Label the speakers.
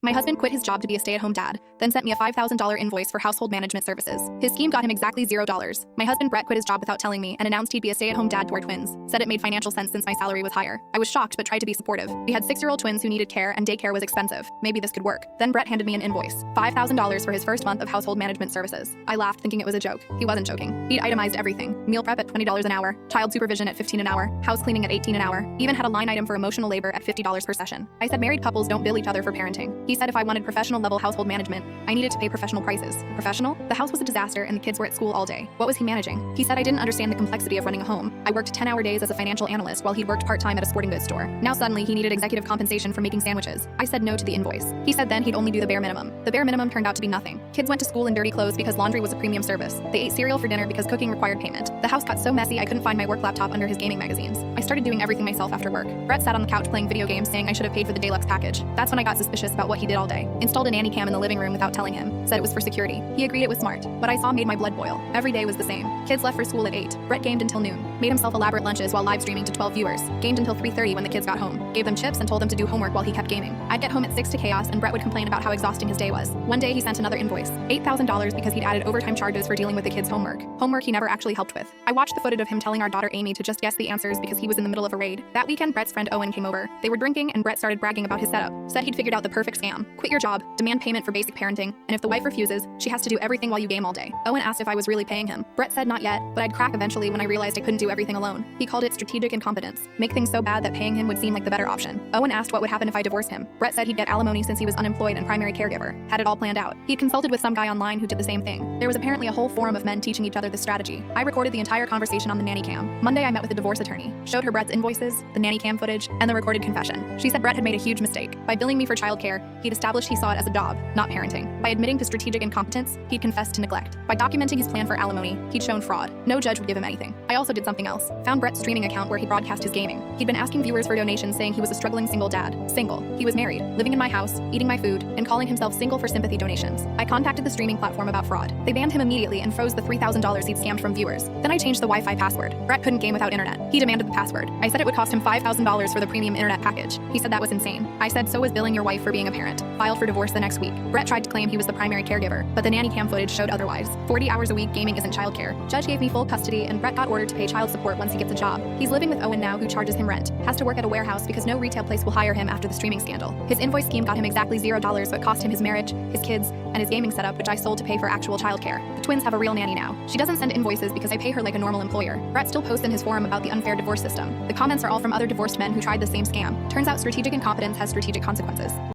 Speaker 1: My husband quit his job to be a stay-at-home dad, then sent me a $5,000 invoice for household management services. His scheme got him exactly $0. My husband Brett quit his job without telling me and announced he'd be a stay-at-home dad to our twins. Said it made financial sense since my salary was higher. I was shocked but tried to be supportive. We had 6-year-old twins who needed care and daycare was expensive. Maybe this could work. Then Brett handed me an invoice, $5,000 for his first month of household management services. I laughed thinking it was a joke. He wasn't joking. He'd itemized everything. Meal prep at $20 an hour, child supervision at $15 an hour, house cleaning at $18 an hour, even had a line item for emotional labor at $50 per session. I said married couples don't bill each other for parenting. He said if I wanted professional level household management, I needed to pay professional prices. Professional? The house was a disaster and the kids were at school all day. What was he managing? He said I didn't understand the complexity of running a home. I worked 10-hour days as a financial analyst while he'd worked part-time at a sporting goods store. Now suddenly he needed executive compensation for making sandwiches. I said no to the invoice. He said then he'd only do the bare minimum. The bare minimum turned out to be nothing. Kids went to school in dirty clothes because laundry was a premium service. They ate cereal for dinner because cooking required payment. The house got so messy I couldn't find my work laptop under his gaming magazines. I started doing everything myself after work. Brett sat on the couch playing video games saying I should have paid for the deluxe package. That's when I got suspicious about what he did all day. Installed a nanny cam in the living room without telling him. Said it was for security. He agreed it was smart. What I saw made my blood boil. Every day was the same. Kids left for school at 8. Brett gamed until noon. Made himself elaborate lunches while live streaming to 12 viewers. Gamed until 3:30 when the kids got home. Gave them chips and told them to do homework while he kept gaming. I'd get home at 6 to chaos and Brett would complain about how exhausting his day was. One day he sent another invoice, $8,000 because he'd added overtime charges for dealing with the kids' homework. Homework he never actually helped with. I watched the footage of him telling our daughter Amy to just guess the answers because he was in the middle of a raid. That weekend Brett's friend Owen came over. They were drinking and Brett started bragging about his setup. Said he'd figured out the perfect scam. Quit your job, demand payment for basic parenting, and if the wife refuses, she has to do everything while you game all day. Owen asked if I was really paying him. Brett said not yet, but I'd crack eventually when I realized I couldn't do everything alone. He called it strategic incompetence. Make things so bad that paying him would seem like the better option. Owen asked what would happen if I divorced him. Brett said he'd get alimony since he was unemployed and primary caregiver. Had it all planned out. He'd consulted with some guy online who did the same thing. There was apparently a whole forum of men teaching each other this strategy. I recorded the entire conversation on the nanny cam. Monday I met with a divorce attorney. Showed her Brett's invoices, the nanny cam footage, and the recorded confession. She said Brett had made a huge mistake. By billing me for childcare, he'd established he saw it as a job, not parenting. By admitting to strategic incompetence, he'd confessed to neglect. By documenting his plan for alimony, he'd shown fraud. No judge would give him anything. I also did something else. Found Brett's streaming account where he broadcast his gaming. He'd been asking viewers for donations saying he was a struggling single dad. Single. He was married, living in my house, eating my food, and calling himself single for sympathy donations. I contacted the streaming platform about fraud. They banned him immediately and froze the $3,000 he'd scammed from viewers. Then I changed the Wi-Fi password. Brett couldn't game without internet. He demanded the password. I said it would cost him $5,000 for the premium internet package. He said that was insane. I said so was billing your wife for being a parent. Filed for divorce the next week. Brett tried to claim he was the primary caregiver, but the nanny cam footage showed otherwise. 40 hours a week gaming isn't childcare. Judge gave me full custody and Brett got ordered to pay child support once he gets a job. He's living with Owen now who charges him rent. Has to work at a warehouse because no retail place will hire him after the streaming scandal. His invoice scheme got him exactly $0 but cost him his marriage, his kids, and his gaming setup which I sold to pay for actual childcare. The twins have a real nanny now. She doesn't send invoices because I pay her like a normal employer. Brett still posts in his forum about the unfair divorce system. The comments are all from other divorced men who tried the same scam. Turns out strategic incompetence has strategic consequences.